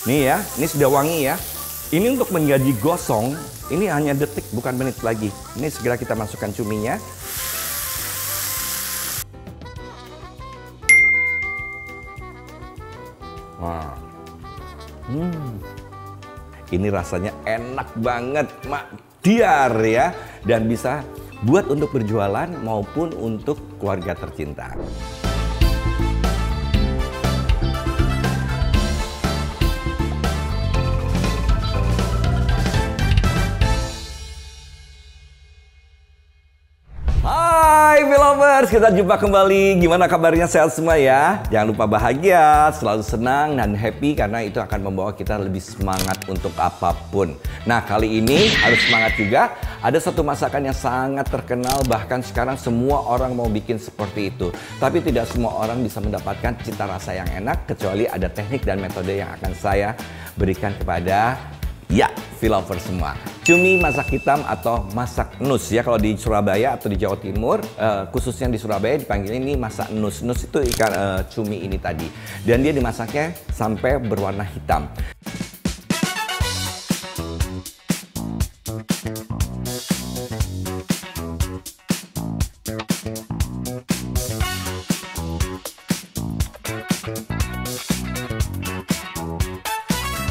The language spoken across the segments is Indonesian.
Nih ya, ini sudah wangi ya. Ini untuk menjadi gosong, ini hanya detik bukan menit lagi. Ini segera kita masukkan cuminya. Wah. Ini rasanya enak banget, Mak Diar ya. Dan bisa buat untuk berjualan maupun untuk keluarga tercinta. Hai Velovers, kita jumpa kembali. Gimana kabarnya, sehat semua ya? Jangan lupa bahagia, selalu senang dan happy karena itu akan membawa kita lebih semangat untuk apapun. Nah, kali ini harus semangat juga. Ada satu masakan yang sangat terkenal, bahkan sekarang semua orang mau bikin seperti itu. Tapi tidak semua orang bisa mendapatkan cita rasa yang enak kecuali ada teknik dan metode yang akan saya berikan kepada Velovers semua. Cumi masak hitam atau masak nus ya, kalau di Surabaya atau di Jawa Timur, khususnya di Surabaya dipanggil ini masak nus. Nus itu ikan cumi ini tadi, dan dia dimasaknya sampai berwarna hitam.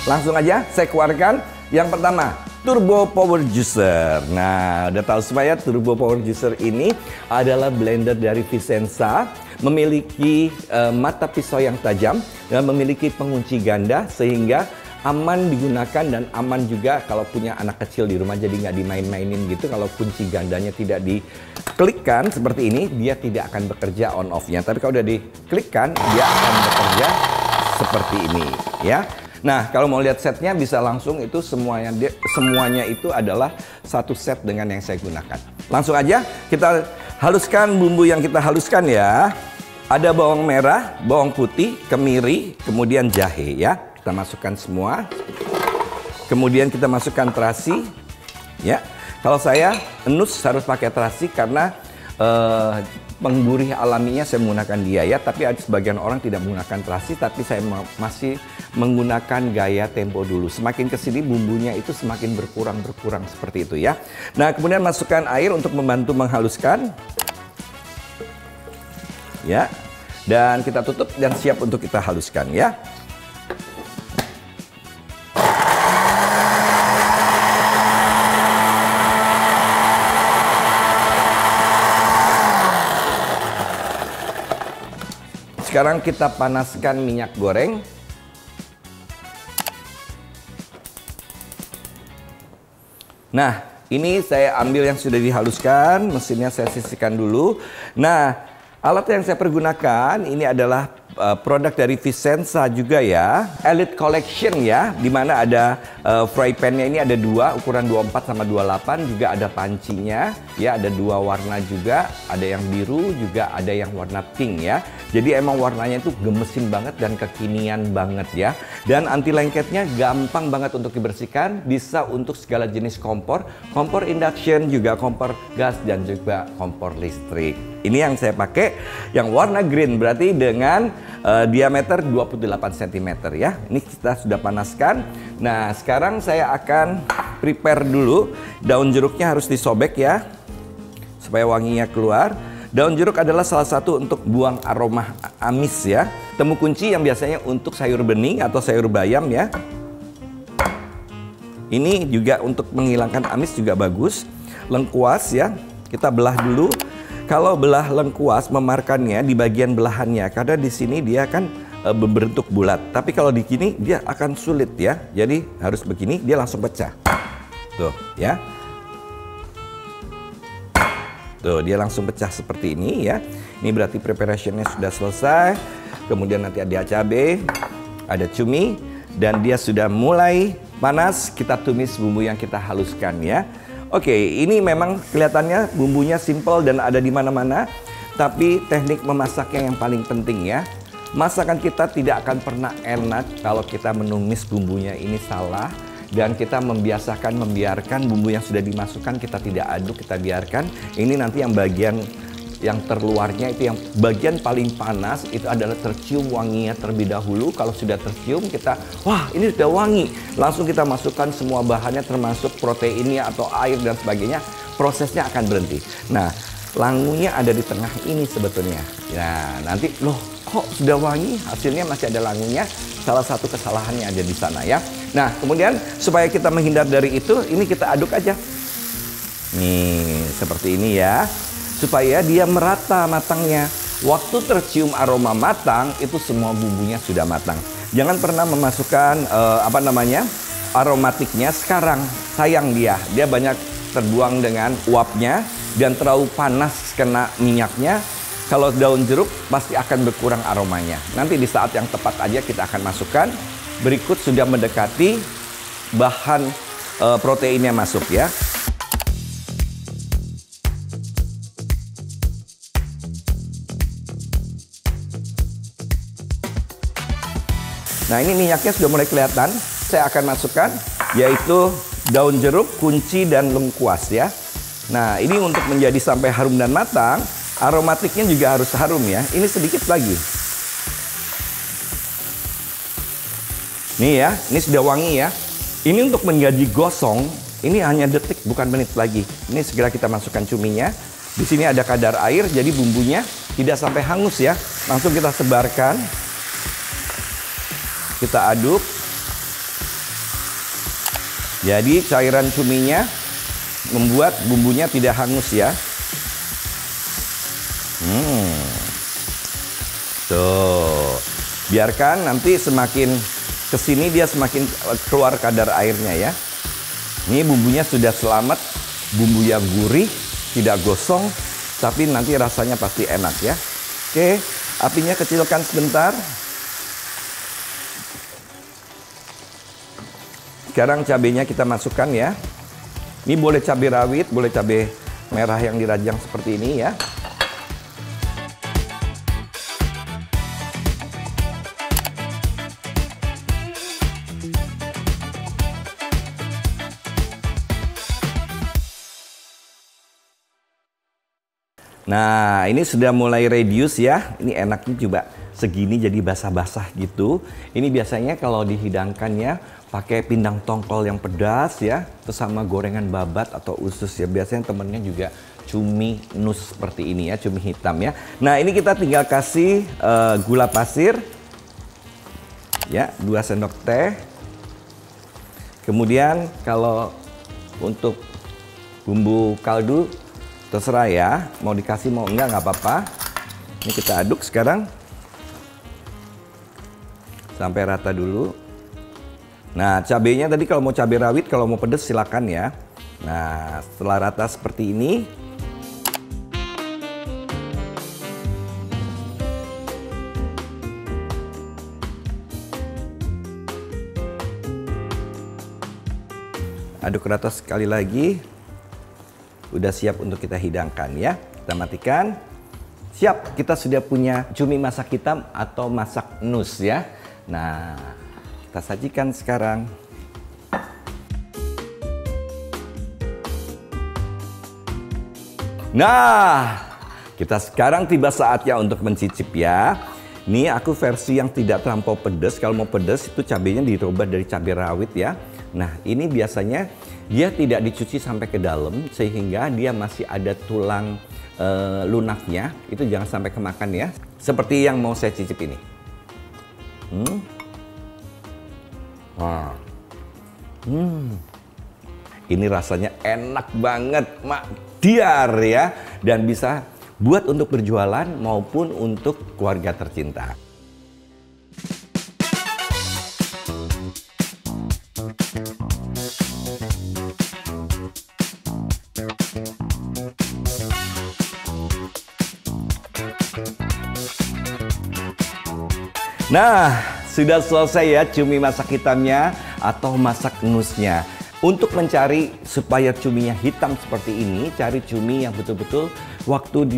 Langsung aja saya keluarkan yang pertama, Turbo Power Juicer. Nah, udah tahu semua ya, Turbo Power Juicer ini adalah blender dari Vicenza, memiliki mata pisau yang tajam dan memiliki pengunci ganda sehingga aman digunakan dan aman juga kalau punya anak kecil di rumah, jadi nggak dimain-mainin gitu. Kalau kunci gandanya tidak diklikkan seperti ini, dia tidak akan bekerja on off-nya. Tapi kalau udah diklikkan, dia akan bekerja seperti ini ya. Nah, kalau mau lihat setnya bisa langsung, itu semuanya itu adalah satu set dengan yang saya gunakan. Langsung aja kita haluskan bumbu yang kita haluskan ya. Ada bawang merah, bawang putih, kemiri, kemudian jahe ya. Kita masukkan semua. Kemudian kita masukkan terasi ya. Kalau saya enus harus pakai terasi karena penggurih alaminya saya menggunakan dia ya, tapi ada sebagian orang tidak menggunakan terasi, tapi saya masih menggunakan gaya tempo dulu. Semakin kesini bumbunya itu semakin berkurang seperti itu ya. Nah, kemudian masukkan air untuk membantu menghaluskan ya, dan kita tutup dan siap untuk kita haluskan ya. Sekarang kita panaskan minyak goreng. Nah, ini saya ambil yang sudah dihaluskan, mesinnya saya sisihkan dulu. Nah, alat yang saya pergunakan ini adalah produk dari Vicenza juga ya, Elite Collection ya, dimana ada fry pan-nya ini ada dua, ukuran 24 sama 28, juga ada pancinya ya, ada dua warna juga, ada yang biru juga ada yang warna pink ya. Jadi emang warnanya itu gemesin banget dan kekinian banget ya. Dan anti lengketnya gampang banget untuk dibersihkan, bisa untuk segala jenis kompor, kompor induction, juga kompor gas, dan juga kompor listrik. Ini yang saya pakai, yang warna green, berarti dengan diameter 28 cm ya. Ini kita sudah panaskan. Nah, sekarang saya akan prepare dulu. Daun jeruknya harus disobek ya, supaya wanginya keluar. Daun jeruk adalah salah satu untuk buang aroma amis ya. Temu kunci yang biasanya untuk sayur bening atau sayur bayam ya. Ini juga untuk menghilangkan amis juga bagus. Lengkuas ya, kita belah dulu. Kalau belah lengkuas, memarkannya di bagian belahannya, karena di sini dia kan berbentuk bulat. Tapi kalau di sini dia akan sulit ya. Jadi harus begini, dia langsung pecah. Tuh ya. Tuh, dia langsung pecah seperti ini ya. Ini berarti preparationnya sudah selesai. Kemudian nanti ada cabai, ada cumi, dan dia sudah mulai panas. Kita tumis bumbu yang kita haluskan ya. Oke, ini memang kelihatannya bumbunya simple dan ada di mana-mana. Tapi teknik memasaknya yang paling penting ya. Masakan kita tidak akan pernah enak kalau kita menumis bumbunya ini salah. Dan kita membiarkan bumbu yang sudah dimasukkan kita tidak aduk, kita biarkan. Ini nanti yang bagian yang terluarnya itu yang bagian paling panas itu adalah tercium wanginya terlebih dahulu. Kalau sudah tercium kita, wah ini sudah wangi. Langsung kita masukkan semua bahannya termasuk proteinnya atau air dan sebagainya. Prosesnya akan berhenti. Nah, langunya ada di tengah ini sebetulnya. Ya, nanti loh kok sudah wangi, hasilnya masih ada langunya. Salah satu kesalahannya ada di sana ya. Nah, kemudian supaya kita menghindar dari itu, ini kita aduk aja. Nih, seperti ini ya. Supaya dia merata matangnya. Waktu tercium aroma matang, itu semua bumbunya sudah matang. Jangan pernah memasukkan aromatiknya sekarang. Sayang dia banyak terbuang dengan uapnya dan terlalu panas kena minyaknya. Kalau daun jeruk pasti akan berkurang aromanya. Nanti di saat yang tepat aja kita akan masukkan. Berikut sudah mendekati bahan proteinnya masuk ya. Nah, ini minyaknya sudah mulai kelihatan. Saya akan masukkan yaitu daun jeruk, kunci, dan lengkuas ya. Nah, ini untuk menjadi sampai harum dan matang, aromatiknya juga harus harum ya. Ini sedikit lagi. Nih ya, ini sudah wangi ya. Ini untuk menjadi gosong, ini hanya detik bukan menit lagi. Ini segera kita masukkan cuminya. Di sini ada kadar air, jadi bumbunya tidak sampai hangus ya. Langsung kita sebarkan. Kita aduk. Jadi cairan cuminya membuat bumbunya tidak hangus ya. Tuh. Biarkan nanti semakin kesini dia semakin keluar kadar airnya ya. Ini bumbunya sudah selamat. Bumbu yang gurih, tidak gosong. Tapi nanti rasanya pasti enak ya. Oke, apinya kecilkan sebentar. Sekarang cabenya kita masukkan ya. Ini boleh cabai rawit, boleh cabai merah yang dirajang seperti ini ya. Nah, ini sudah mulai reduce ya. Ini enaknya coba segini jadi basah-basah gitu. Ini biasanya kalau dihidangkannya pakai pindang tongkol yang pedas ya, terus sama gorengan babat atau usus ya. Biasanya temennya juga cumi nus seperti ini ya, cumi hitam ya. Nah, ini kita tinggal kasih gula pasir ya, 2 sendok teh. Kemudian kalau untuk bumbu kaldu terserah ya, mau dikasih mau enggak nggak apa-apa. Ini kita aduk sekarang sampai rata dulu. Nah, cabenya tadi kalau mau cabai rawit, kalau mau pedas silakan ya. Nah, setelah rata seperti ini, aduk rata sekali lagi. Udah siap untuk kita hidangkan ya. Kita matikan. Siap, kita sudah punya cumi masak hitam atau masak nus ya. Nah, kita sajikan sekarang. Nah, kita sekarang tiba saatnya untuk mencicip ya. Ini aku versi yang tidak terlampau pedas. Kalau mau pedas itu cabenya dirubah dari cabai rawit ya. Nah, ini biasanya dia tidak dicuci sampai ke dalam sehingga dia masih ada tulang lunaknya. Itu jangan sampai kemakan ya. Seperti yang mau saya cicip ini. Wah. Ini rasanya enak banget, Mak Diar ya. Dan bisa buat untuk berjualan maupun untuk keluarga tercinta. Nah, sudah selesai ya cumi masak hitamnya atau masak nusnya. Untuk mencari supaya cuminya hitam seperti ini, cari cumi yang betul-betul waktu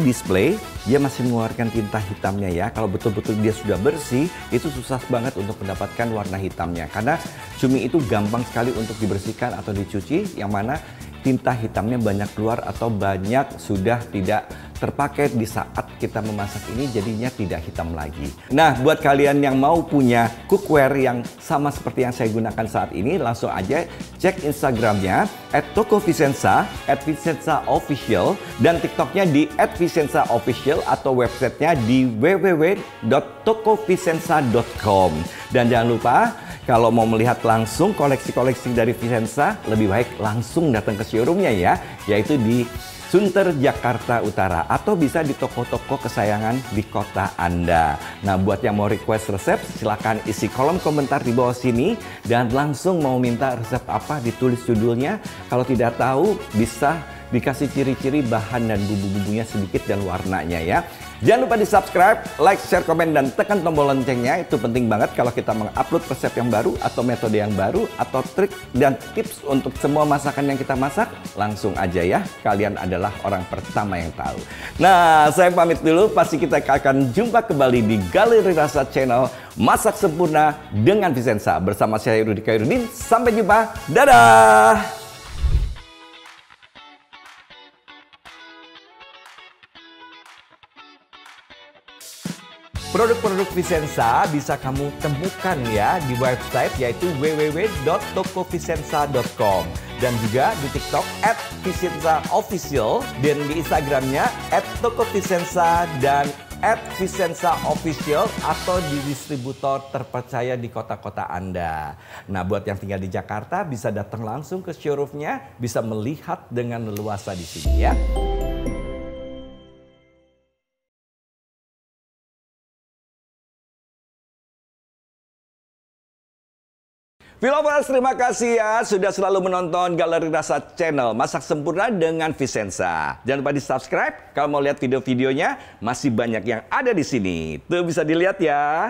display dia masih mengeluarkan tinta hitamnya ya. Kalau betul-betul dia sudah bersih, itu susah banget untuk mendapatkan warna hitamnya. Karena cumi itu gampang sekali untuk dibersihkan atau dicuci, yang mana tinta hitamnya banyak keluar atau banyak sudah tidak terpakai di saat kita memasak ini, jadinya tidak hitam lagi. Nah, buat kalian yang mau punya cookware yang sama seperti yang saya gunakan saat ini, langsung aja cek Instagramnya @tokovicenza, @vicenza_official, dan TikToknya di @vicenza_official, atau websitenya di www.tokovicenza.com. Dan jangan lupa, kalau mau melihat langsung koleksi-koleksi dari Vicenza, lebih baik langsung datang ke showroomnya ya, yaitu di Sunter, Jakarta Utara, atau bisa di toko-toko kesayangan di kota Anda. Nah, buat yang mau request resep, silakan isi kolom komentar di bawah sini, dan langsung mau minta resep apa, ditulis judulnya. Kalau tidak tahu, bisa dikasih ciri-ciri bahan dan bumbu-bumbunya sedikit dan warnanya ya. Jangan lupa di subscribe, like, share, komen, dan tekan tombol loncengnya. Itu penting banget kalau kita mengupload resep yang baru, atau metode yang baru, atau trik dan tips untuk semua masakan yang kita masak. Langsung aja ya, kalian adalah orang pertama yang tahu. Nah, saya pamit dulu. Pasti kita akan jumpa kembali di Galeri Rasa Channel Masak Sempurna dengan Vicenza. Bersama saya Rudi Khairudin. Sampai jumpa. Dadah! Produk-produk Vicenza bisa kamu temukan ya di website, yaitu www.tokovicenza.com, dan juga di TikTok @vicenza_official, dan di Instagramnya @tokovicenza dan @vicenza_official, atau di distributor terpercaya di kota-kota Anda. Nah, buat yang tinggal di Jakarta bisa datang langsung ke showroomnya, bisa melihat dengan leluasa di sini ya. Viewers, terima kasih ya sudah selalu menonton Galeri Rasa Channel Masak Sempurna dengan Vicenza. Jangan lupa di subscribe. Kalau mau lihat video-videonya, masih banyak yang ada di sini. Tuh, bisa dilihat ya.